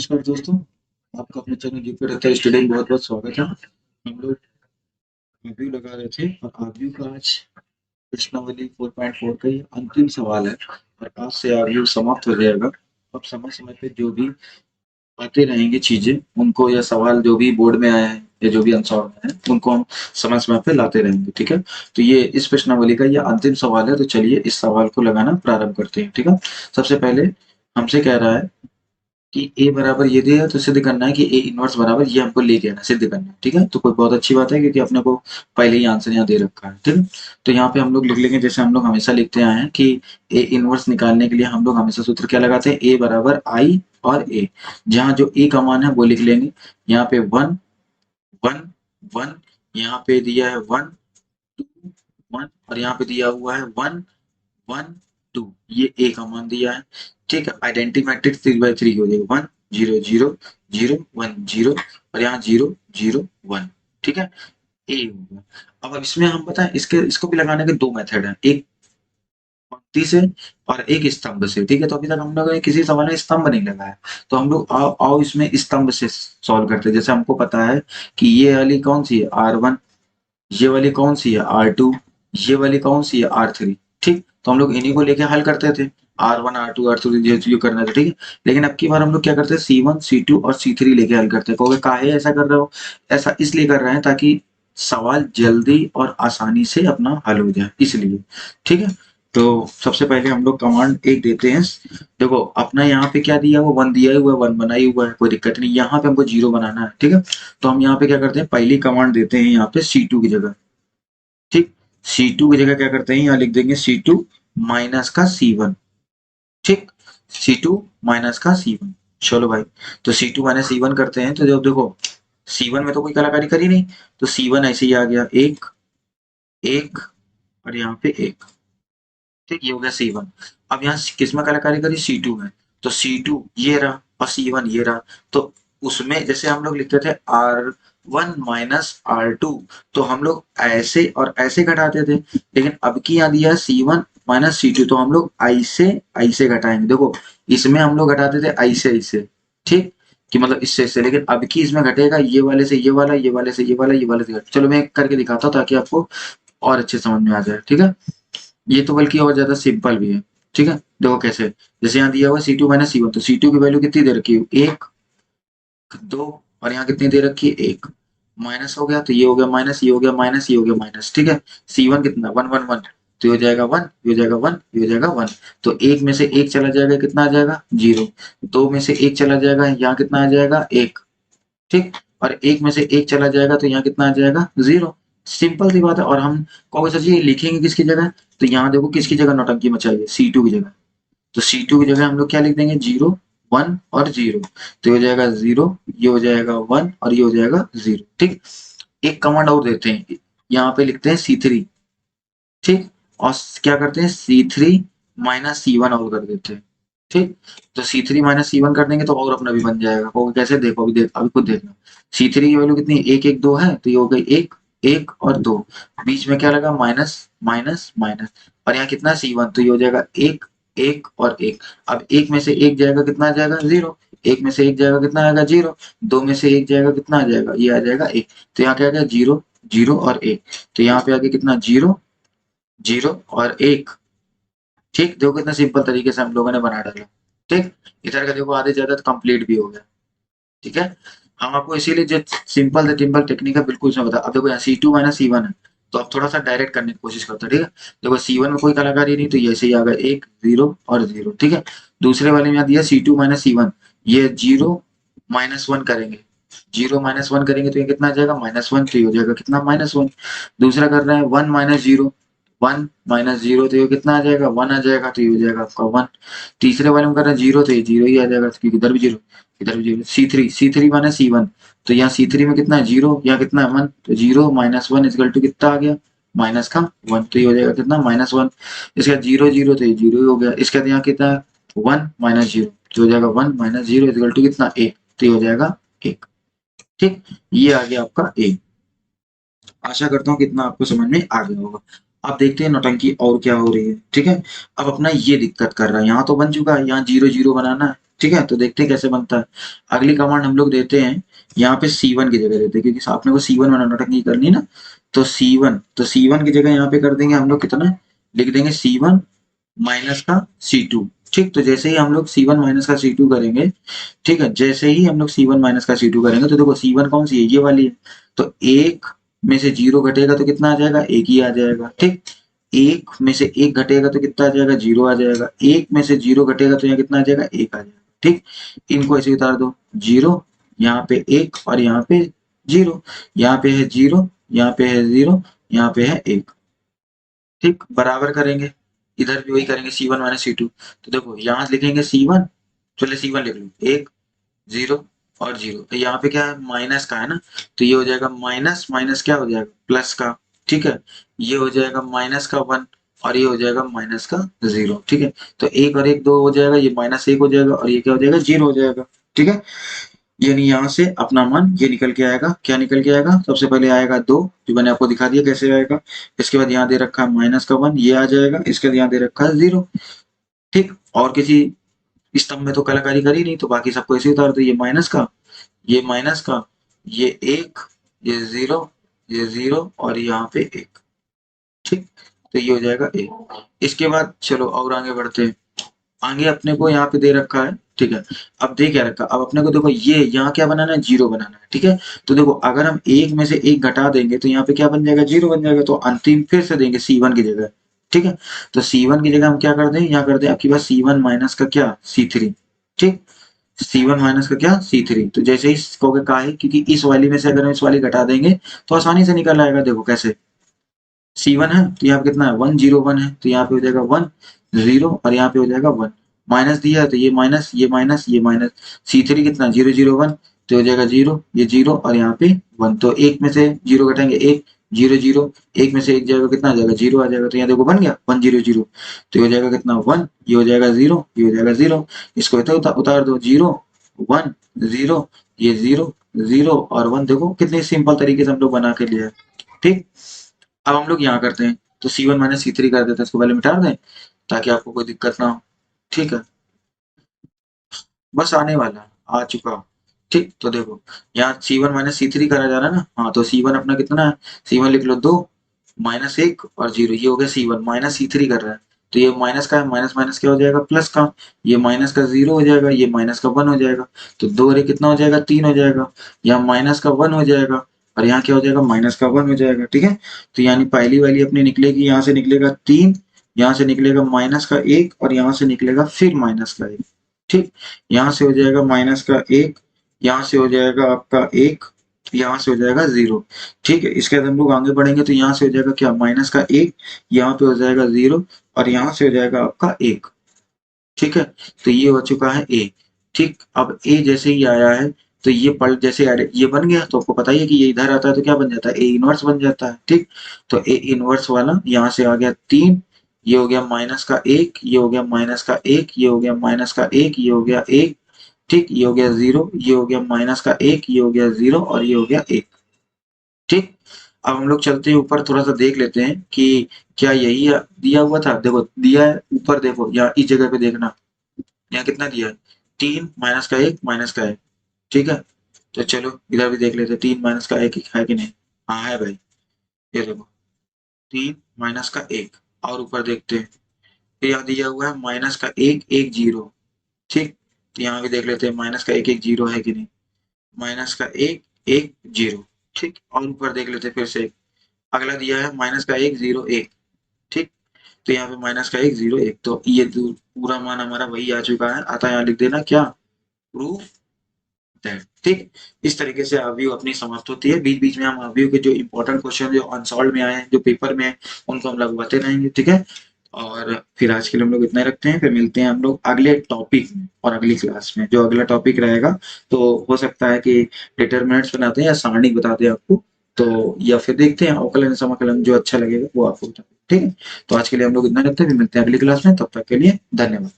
नमस्कार दोस्तों, आपका अपने चैनल जीके रखता स्टूडेंट बहुत बहुत स्वागत है। हम लोग रिव्यू लगा रहे थे और रिव्यू का आज प्रश्नावली 4.4 का ये अंतिम सवाल है और आज से रिव्यू समाप्त हो जाएगा। अब समय समय पे जो भी आते रहेंगे चीजें, उनको या सवाल जो भी बोर्ड में आए हैं या जो भी आंसर में है उनको हम समय समय पे लाते रहेंगे। ठीक है, तो ये इस प्रश्नावली का ये अंतिम सवाल है। तो चलिए इस सवाल को लगाना प्रारंभ करते हैं। ठीक है, सबसे पहले हमसे कह रहा है कि ए बराबर ये दिया है तो सिद्ध करना है कि ए इनवर्स बराबर ये हमको लेके आना, सिद्ध करना है। ठीक है, तो कोई बहुत अच्छी बात है क्योंकि अपने को पहले ही आंसर यहाँ दे रखा है। ठीक है, तो यहाँ पे हम लोग लिख लेंगे जैसे हम लोग हमेशा लिखते आए हैं कि ए इनवर्स निकालने के लिए हम लोग हमेशा सूत्र क्या लगाते हैं, ए बराबर आई और ए। जहाँ जो ए का मान है वो लिख लेंगे। यहाँ पे 1 1 1, यहाँ पे दिया है 1 2 1 और यहाँ पे दिया हुआ है 1 1 2, ये ए का मान दिया है। ठीक है, आइडेंटिटी मैट्रिक्स 3/3 हो जाएगा 1 0 0 0 1 0 और यहाँ 0 0 1। ठीक है, ए हो गया। अब इसमें हम बताएं इसके इसको भी लगाने के दो मेथड हैं, एक पंक्ति से और एक स्तंभ से। ठीक है, तो अभी तक हम लोग ने किसी सवाल में स्तंभ नहीं लगाया, तो हम लोग आओ इसमें स्तंभ से सॉल्व करते हैं। जैसे हमको पता है कि ये वाली कौन सी है R1, ये वाली कौन सी है R2, ये वाली कौन सी है R3। ठीक, तो हम लोग इन्हीं को लेके हल करते थे, R1 R2 R3 जो करना था। ठीक है, लेकिन अब की बार हम लोग क्या करते हैं, C1 C2 और C3 लेके हल करते हैं। कहोगे काहे ऐसा कर रहे हो, ऐसा इसलिए कर रहे हैं ताकि सवाल जल्दी और आसानी से अपना हल हो जाए, इसलिए। ठीक है, तो सबसे पहले हम लोग कमांड एक देते हैं। देखो अपना यहाँ पे क्या दिया हुआ, 1 दिया हुआ है, 1 बनाई हुआ है, कोई दिक्कत नहीं। यहाँ पे हमको 0 बनाना है। ठीक है, तो हम यहाँ पे क्या करते हैं, पहली कमांड देते हैं यहाँ पे C2 की जगह। ठीक, C2 की जगह क्या करते हैं, यहाँ लिख देंगे C2 माइनस का C1। ठीक, C2 माइनस का C1। चलो भाई, तो C2 माइनस C1 करते हैं। तो जब देखो C1 में तो कोई कलाकारी करी नहीं, तो C1 ऐसे ही आ गया, एक एक और यहाँ पे एक। ठीक, ये हो गया C1। अब यहाँ किस में कलाकारी करी, C2 में, तो C2 ये रहा और C1 ये रहा। तो उसमें जैसे हम लोग लिखते थे R1 माइनस R2, तो हम लोग ऐसे और ऐसे घटाते थे, लेकिन अब की यहाँ दिया C1 माइनस C2, तो हम लोग ऐसे घटाएंगे। देखो इसमें हम लोग घटाते थे ऐसे, ठीक, कि मतलब इससे, लेकिन अब की इसमें घटेगा ये वाले से ये वाला, ये वाले से ये वाला, ये वाले से। चलो मैं करके दिखाता हूँ ताकि आपको और अच्छे समझ में आ जाए। ठीक है, ये तो बल्कि और ज्यादा सिंपल भी है। ठीक है, देखो कैसे, जैसे यहाँ दिया हुआ C2 माइनस C1, तो C2 की वैल्यू कितनी दे रखी है, 1 2, और यहाँ कितनी दे रखी है, 1। माइनस हो गया तो ये हो गया माइनस, ये हो गया माइनस, ये हो गया माइनस। ठीक है, C1 कितना 1 1 1, तो ये हो जाएगा 1, ये हो जाएगा 1, ये हो जाएगा 1। तो एक में से एक चला जाएगा, कितना आ जाएगा 0। दो में से एक चला जाएगा, यहाँ कितना आ जाएगा 1। ठीक, और एक में से एक चला जाएगा तो यहाँ कितना आ जाएगा 0। सिंपल सी बात है। और हम कहोगे सर जी लिखेंगे किसकी जगह, तो यहाँ देखो किसकी जगह नौटंकी मचाइए, C2 की जगह। तो C2 की जगह हम लोग क्या लिख देंगे, 0 1 और 0। तो ये हो जाएगा 0, ये हो जाएगा 1 और ये हो जाएगा 0। ठीक, एक कमांड और देते हैं, यहाँ पे लिखते हैं C3। ठीक, और क्या करते हैं, C3 माइनस C1 और कर देते हैं। ठीक, तो C3 माइनस C1 कर देंगे तो और अपना भी बन जाएगा। कहोगे कैसे, देखो अभी अभी खुद देखना। C3 की वैल्यू कितनी, 1 1 2 है, तो ये हो गई 1 1 और 2। बीच में क्या लगा, माइनस माइनस माइनस, और यहाँ कितना C1, तो ये हो जाएगा 1 1 और 1। अब एक में से एक जाएगा, कितना आ जाएगा 0। एक में से एक जाएगा, कितना आएगा 0। दो में से एक जाएगा, कितना आ जाएगा, ये आ जाएगा 1। तो यहाँ क्या आ गया 0 0 और 1। तो यहाँ पे आगे कितना 0 0 और 1। ठीक, देखो कितना सिंपल तरीके से हम लोगों ने बना डाला। ठीक, इधर का देखो आधे ज्यादा तो कंप्लीट भी हो गया। ठीक है, हम आपको इसीलिए जो सिंपल टेक्निक है बिल्कुल उसमें बता। अब देखो यहाँ C2 माइनस C1 है, तो अब थोड़ा सा डायरेक्ट करने की कोशिश करते हैं। ठीक है, देखो C1 में कोई कलाकारी नहीं, तो ये ऐसे ही आ गया 1 0 और 0। ठीक है, दूसरे वाले में यहाँ दिया C2 माइनस C1, ये 0 माइनस 1 करेंगे, 0 माइनस 1 करेंगे तो ये कितना आ जाएगा -1, तो ये हो जाएगा कितना -1। दूसरा कर रहे हैं 1 माइनस 0, 1 माइनस 0, तो ये कितना आ जाएगा 1 आ जाएगा, तो ये हो जाएगा आपका 1। तीसरे वाले में कर रहे हैं 0, तो ये 0 ही आ जाएगा क्योंकि इधर भी 0 इधर भी 0। C3 माइनस C1, तो यहाँ C3 में कितना है 0, यहाँ कितना है 1, तो 0 माइनस 1 इक्वल टू कितना आ गया, माइनस का 1, तो ये हो जाएगा कितना -1। इसके बाद 0 0, तो ये 0 ही हो गया। इसके बाद यहाँ कितना है 1 माइनस 0, तो हो जाएगा 1 माइनस 0 इक्वल टू कितना 1, तो ये हो जाएगा 1। ठीक, ये आ गया आपका A। आशा करता हूँ कितना आपको समझ में आ गया होगा। अब देखते हैं नौटंकी और क्या हो रही है। ठीक है, अब अपना ये दिक्कत कर रहा है, यहाँ तो बन चुका है, यहाँ 0 0 बनाना है। ठीक है, तो देखते हैं कैसे बनता है। अगली कमांड हम लोग देते हैं यहाँ पे C1 की जगह देते हैं, क्योंकि आपने को C1 में नोटंकी करनी ना, तो C1 की जगह यहाँ पे कर देंगे हम लोग कितना, लिख देंगे C1 माइनस का C2। ठीक, तो जैसे ही हम लोग C1 माइनस का C2 करेंगे, ठीक है, जैसे ही हम लोग C1 माइनस का C2 करेंगे, तो देखो C1 कौन सी है, ये वाली है, तो एक में से 0 घटेगा तो कितना आ जाएगा, एक ही आ जाएगा। ठीक, एक में से एक घटेगा तो कितना आ जाएगा, 0 आ जाएगा। एक में से 0 घटेगा तो यहाँ कितना आ जाएगा, एक आ जाएगा। ठीक, इनको ऐसे उतार दो, 0 यहाँ पे 1 और यहाँ पे 0, यहाँ पे है 0, यहाँ पे है 0, यहाँ पे है 1। ठीक, बराबर करेंगे, इधर भी वही करेंगे C1 माइनस C2। तो देखो यहाँ लिखेंगे C1, चलिए C1 लिख लो, 1 0 और 0, तो यहाँ पे क्या है, माइनस का है ना, तो ये हो जाएगा माइनस माइनस क्या हो जाएगा, प्लस का। ठीक है, ये हो जाएगा माइनस का 1 और ये हो जाएगा माइनस का 0। ठीक है, तो 1 और 1 2 हो जाएगा, ये -1 हो जाएगा और ये क्या हो जाएगा, 0 हो जाएगा। ठीक है, यानी यहाँ से अपना मान ये निकल के आएगा, क्या निकल के आएगा, सबसे पहले आएगा 2, जो मैंने आपको दिखा दिया कैसे आएगा। इसके बाद यहाँ दे रखा है माइनस का 1, ये आ जाएगा। इसके बाद यहाँ दे रखा है 0। ठीक, और किसी स्तंभ में तो कलाकारी करी नहीं, तो बाकी सबको ऐसे उतार दो, ये माइनस का, ये माइनस का, ये 1, ये 0, ये 0 और यहाँ पे 1। ठीक, तो ये हो जाएगा 1। इसके बाद चलो और आगे बढ़ते हैं। आगे अपने को यहाँ पे दे रखा है, ठीक है, अब दे क्या रखा, अब अपने को देखो ये यहाँ क्या बनाना है, 0 बनाना है। ठीक है, तो देखो अगर हम 1 में से 1 घटा देंगे तो यहाँ पे क्या बन जाएगा, 0 बन जाएगा। तो अंतिम फिर से देंगे C1 की जगह। ठीक है, तो C1 की जगह हम क्या कर दें, यहाँ कर दें आपके पास C1 माइनस का क्या, C3। ठीक, C1 माइनस का क्या, C3। तो जैसे ही कहोगे का है, क्योंकि इस वाली में से अगर हम इस वाली घटा देंगे तो आसानी से निकल आएगा। देखो कैसे, C1 है तो यहाँ पे कितना है, 1 0 1 है, तो यहाँ पे हो जाएगा 1 0 और यहाँ पे हो जाएगा 1। माइनस दिया है तो ये माइनस, ये माइनस, ये माइनस। C3 कितना, 0 0 1, तो हो जाएगा 0, ये 0 और यहाँ पे 1। तो एक में से 0 घटाएंगे 1, 0 0, एक में से 1 जाएगा कितना आ जाएगा, 0 आ जाएगा। तो यहाँ देखो बन गया 1 0 0, तो ये हो जाएगा कितना 1, ये हो जाएगा 0, ये हो जाएगा 0। इसको इधर उतार दो, 0 1 0, ये 0 0 और 1। देखो कितने सिंपल तरीके से हम लोग बना के लिए। ठीक, अब हम लोग यहाँ करते हैं, तो C1 माइनस C3 कर देते हैं, इसको पहले मिटा दें ताकि आपको कोई दिक्कत ना हो। ठीक है, बस आने वाला, आ चुका। ठीक, तो देखो यहाँ C1 माइनस C3 करा जा रहा है ना, हाँ, तो C1 अपना कितना है, C1 लिख लो 2 -1 और 0, ये हो गया C1 माइनस C3 कर रहा है, तो ये माइनस का है, माइनस माइनस क्या हो जाएगा, प्लस का, ये माइनस का 0 हो जाएगा, ये माइनस का 1 हो जाएगा, तो 2 रे कितना हो जाएगा, 3 हो जाएगा। यहाँ माइनस का 1 हो जाएगा और यहाँ क्या हो जाएगा, माइनस का 1 हो जाएगा। ठीक है, तो यानी पहली वाली अपनी निकलेगी, यहाँ से निकलेगा 3, यहाँ से निकलेगा माइनस का 1 और यहाँ से निकलेगा फिर माइनस का 1। ठीक, यहाँ से हो जाएगा माइनस का 1, यहाँ से हो जाएगा आपका 1, यहाँ से हो जाएगा 0। ठीक है, इसके बाद हम लोग आगे बढ़ेंगे तो यहाँ से हो जाएगा क्या, माइनस का 1, यहाँ पे हो जाएगा 0 और यहाँ से हो जाएगा आपका 1। ठीक है, तो ये हो चुका है A। ठीक, अब A जैसे ही आया है तो ये पल जैसे ये बन गया, तो आपको पता ही है कि ये इधर आता है तो क्या बन जाता है, A इनवर्स बन जाता है। ठीक, तो A इनवर्स वाला यहाँ से आ गया 3, ये हो गया माइनस का 1, ये हो गया माइनस का 1, ये हो गया माइनस का 1, ये हो गया 1। ठीक, ये हो गया 0, ये हो गया माइनस का 1, ये हो गया 0 और ये हो गया 1। ठीक, अब हम लोग चलते हैं ऊपर, थोड़ा सा देख लेते हैं कि क्या यही दिया हुआ था। देखो दिया है ऊपर, देखो यहाँ इस जगह पे देखना, यहाँ कितना दिया है, 3 माइनस का 1 माइनस का 1। ठीक है, तो चलो इधर भी देख लेते हैं, 3 माइनस का 1 है कि नहीं, हाँ है भाई। ये देखो 3 माइनस का 1, और ऊपर देखते हैं, फिर यहाँ दिया हुआ है माइनस का 1 1 0। ठीक, तो यहाँ भी देख लेते हैं माइनस का 1 1 0 है कि नहीं, माइनस का 1 1 0। ठीक, और ऊपर देख लेते हैं फिर से, अगला दिया है माइनस का 1 0 1। ठीक, तो यहाँ पे माइनस का 1 0 1, तो ये पूरा मान हमारा वही आ चुका है। आता यहाँ लिख देना क्या, प्रूफ दैट। ठीक, इस तरीके से अवयव अपनी समाप्त होती है। बीच बीच में हम अवयव के जो इंपॉर्टेंट क्वेश्चन जो अनसॉल्व में आए हैं, जो पेपर में है, उनको हम लगवाते रहेंगे। ठीक है, और फिर आज के लिए हम लोग इतना ही रखते हैं, फिर मिलते हैं हम लोग अगले टॉपिक में और अगली क्लास में। जो अगला टॉपिक रहेगा तो हो सकता है कि डिटरमिनेंट्स बनाते हैं या सारणी बताते हैं आपको, तो या फिर देखते हैं अवकलन समाकलन, जो अच्छा लगेगा वो आपको बताते हैं। ठीक है, तो आज के लिए हम लोग इतना रखते हैं, फिर मिलते हैं अगली क्लास में, तब तक के लिए धन्यवाद।